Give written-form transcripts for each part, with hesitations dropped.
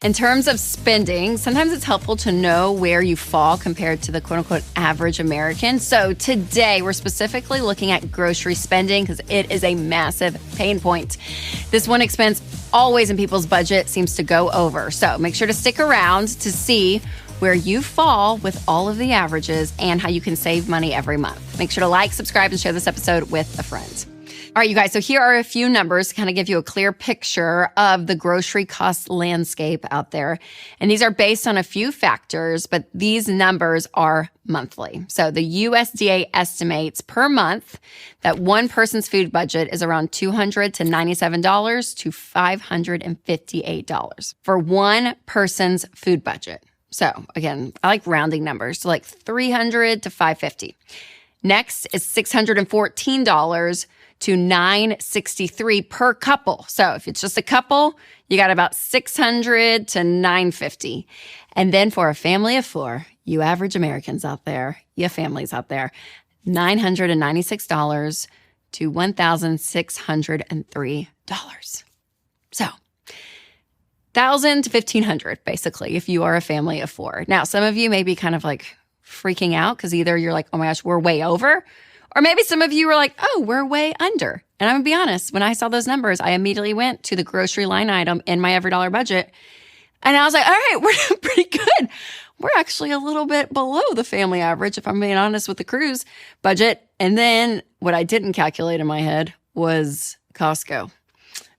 In terms of spending, sometimes it's helpful to know where you fall compared to the quote-unquote average American. So today, we're specifically looking at grocery spending because it is a massive pain point. This one expense always in people's budget seems to go over. So make sure to stick around to see where you fall with all of the averages and how you can save money every month. Make sure to like, subscribe, and share this episode with a friend. All right, you guys, so here are a few numbers to kind of give you a clear picture of the grocery cost landscape out there. And these are based on a few factors, but these numbers are monthly. So the USDA estimates per month that one person's food budget is around $297 to $558 for one person's food budget. So again, I like rounding numbers, so like $300 to $550. Next is $614 to $963 per couple. So if it's just a couple, you got about $600 to $950. And then for a family of four, you average Americans out there, you families out there, $996 to $1,603. So $1,000 to $1,500 basically if you are a family of four. Now, some of you may be kind of like freaking out because either you're like, oh my gosh, we're way over. Or maybe some of you were like, oh, we're way under. And I'm going to be honest, when I saw those numbers, I immediately went to the grocery line item in my every dollar budget. And I was like, all right, we're doing pretty good. We're actually a little bit below the family average, if I'm being honest with the cruise budget. And then what I didn't calculate in my head was Costco.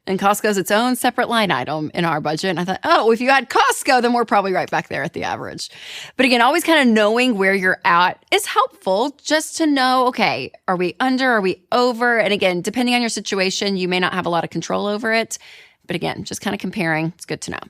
And Costco's its own separate line item in our budget. And I thought, oh, if you add Costco, then we're probably right back there at the average. But again, always kind of knowing where you're at is helpful just to know, okay, are we under, are we over? And again, depending on your situation, you may not have a lot of control over it. But again, just kind of comparing, it's good to know.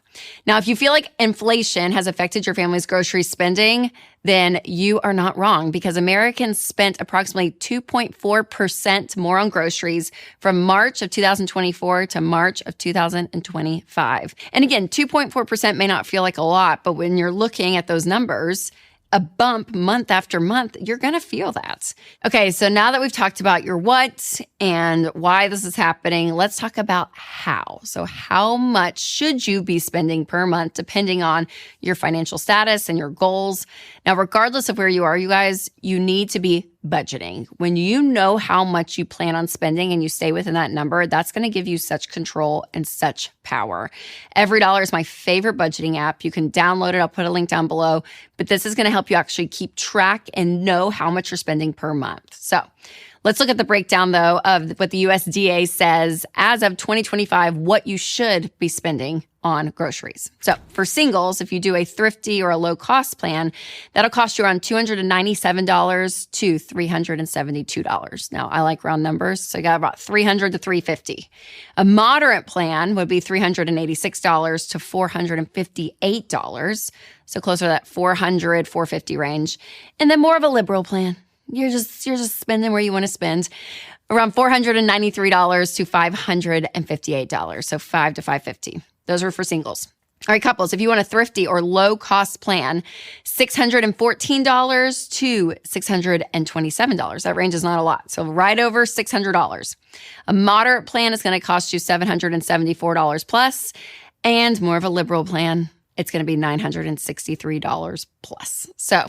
Now, if you feel like inflation has affected your family's grocery spending, then you are not wrong because Americans spent approximately 2.4% more on groceries from March of 2024 to March of 2025. And again, 2.4% may not feel like a lot, but when you're looking at those numbers, a bump month after month, you're going to feel that. Okay, so now that we've talked about your what and why this is happening, let's talk about how. So how much should you be spending per month depending on your financial status and your goals? Now, regardless of where you are, you guys, you need to be budgeting. When you know how much you plan on spending and you stay within that number, that's going to give you such control and such power. EveryDollar is my favorite budgeting app. You can download it. I'll put a link down below. But this is going to help you actually keep track and know how much you're spending per month. So let's look at the breakdown, though, of what the USDA says as of 2025, what you should be spending on groceries. So for singles, if you do a thrifty or a low-cost plan, that'll cost you around $297 to $372. Now, I like round numbers, so you got about $300 to $350. A moderate plan would be $386 to $458, so closer to that $400, $450 range. And then more of a liberal plan. You're just spending where you want to spend. Around $493 to $558, so $500 to $550. Those are for singles. All right, couples, if you want a thrifty or low-cost plan, $614 to $627. That range is not a lot, so right over $600. A moderate plan is going to cost you $774 plus, and more of a liberal plan, it's going to be $963 plus. So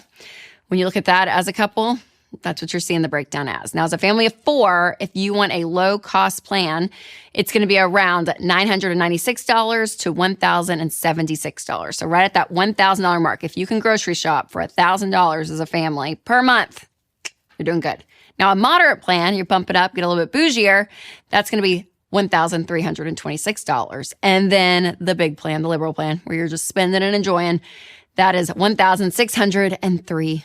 when you look at that as a couple, that's what you're seeing the breakdown as. Now, as a family of four, if you want a low-cost plan, it's going to be around $996 to $1,076. So right at that $1,000 mark. If you can grocery shop for $1,000 as a family per month, you're doing good. Now, a moderate plan, you bump it up, get a little bit bougier, that's going to be $1,326. And then the big plan, the liberal plan, where you're just spending and enjoying, that is $1,603.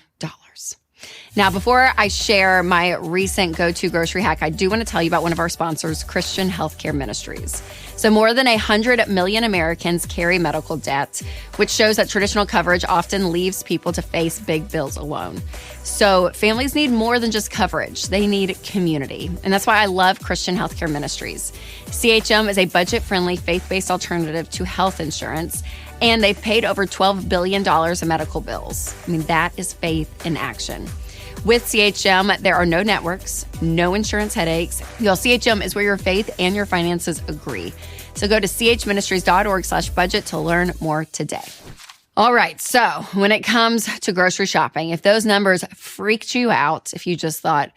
Now, before I share my recent go-to grocery hack, I do want to tell you about one of our sponsors, Christian Healthcare Ministries. So more than 100 million Americans carry medical debt, which shows that traditional coverage often leaves people to face big bills alone. So families need more than just coverage. They need community. And that's why I love Christian Healthcare Ministries. CHM is a budget-friendly, faith-based alternative to health insurance, and they've paid over $12 billion in medical bills. I mean, that is faith in action. With CHM, there are no networks, no insurance headaches. CHM is where your faith and your finances agree. So go to chministries.org/budget to learn more today. All right. So when it comes to grocery shopping, if those numbers freaked you out, if you just thought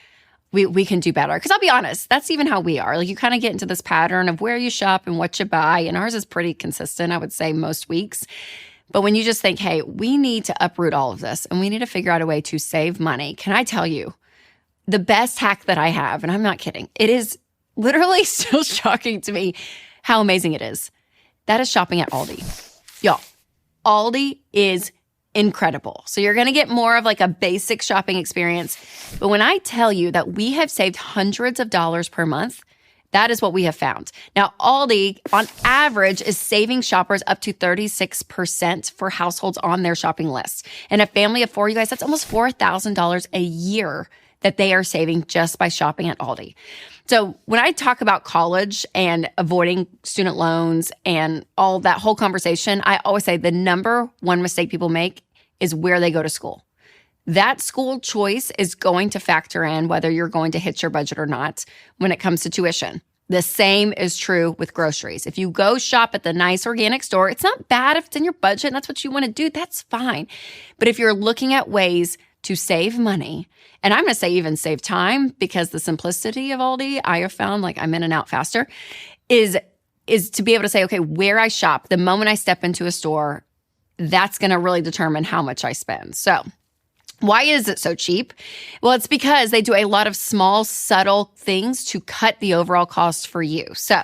we can do better, because I'll be honest, that's even how we are. Like, you kind of get into this pattern of where you shop and what you buy. And ours is pretty consistent, I would say, most weeks. But when you just think, hey, we need to uproot all of this and we need to figure out a way to save money, can I tell you the best hack that I have, and I'm not kidding, it is literally still shocking to me how amazing it is. That is shopping at Aldi. Y'all, Aldi is incredible. So you're going to get more of like a basic shopping experience. But when I tell you that we have saved hundreds of dollars per month, that is what we have found. Now, Aldi, on average, is saving shoppers up to 36% for households on their shopping list. And a family of four, you guys, that's almost $4,000 a year that they are saving just by shopping at Aldi. So when I talk about college and avoiding student loans and all that whole conversation, I always say the number one mistake people make is where they go to school. That school choice is going to factor in whether you're going to hit your budget or not when it comes to tuition. The same is true with groceries. If you go shop at the nice organic store, it's not bad if it's in your budget and that's what you want to do. That's fine. But if you're looking at ways to save money, and I'm going to say even save time, because the simplicity of Aldi, I have found, like, I'm in and out faster, is to be able to say, okay, where I shop, the moment I step into a store, that's going to really determine how much I spend. So why is it so cheap? Well, it's because they do a lot of small, subtle things to cut the overall cost for you. So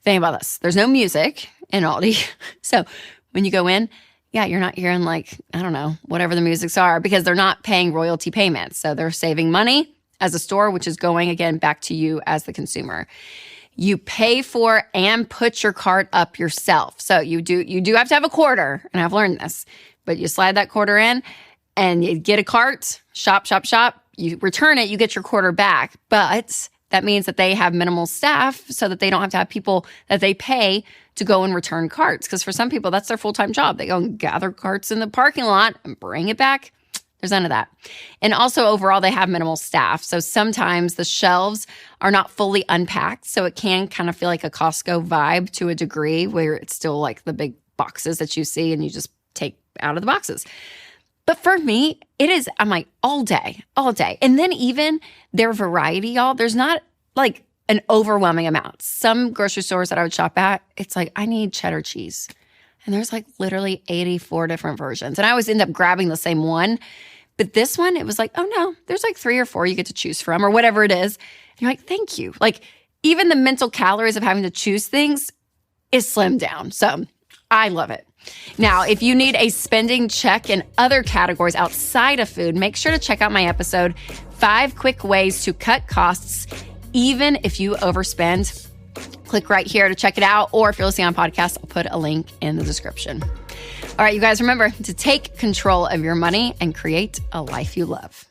think about this. There's no music in Aldi. So when you go in, yeah, you're not hearing, like, I don't know, whatever the musics are, because they're not paying royalty payments. So they're saving money as a store, which is going, again, back to you as the consumer. You pay for and put your cart up yourself. So you do have to have a quarter, and I've learned this, but you slide that quarter in and you get a cart, shop, you return it, you get your quarter back. But that means that they have minimal staff so that they don't have to have people that they pay to go and return carts. Because for some people, that's their full-time job. They go and gather carts in the parking lot and bring it back. There's none of that. And also, overall, they have minimal staff. So sometimes the shelves are not fully unpacked. So it can kind of feel like a Costco vibe to a degree, where it's still like the big boxes that you see and you just take out of the boxes. But for me, it is, I'm like, all day. And then even their variety, y'all, there's not like an overwhelming amount. Some grocery stores that I would shop at, it's like, I need cheddar cheese. And there's like literally 84 different versions. And I always end up grabbing the same one. But this one, it was like, oh no, there's like 3 or 4 you get to choose from, or whatever it is. And you're like, thank you. Like, even the mental calories of having to choose things is slimmed down. So I love it. Now, if you need a spending check in other categories outside of food, make sure to check out my episode, 5 Quick Ways to Cut Costs, Even If You Overspend. Click right here to check it out. Or if you're listening on podcast, I'll put a link in the description. All right, you guys, remember to take control of your money and create a life you love.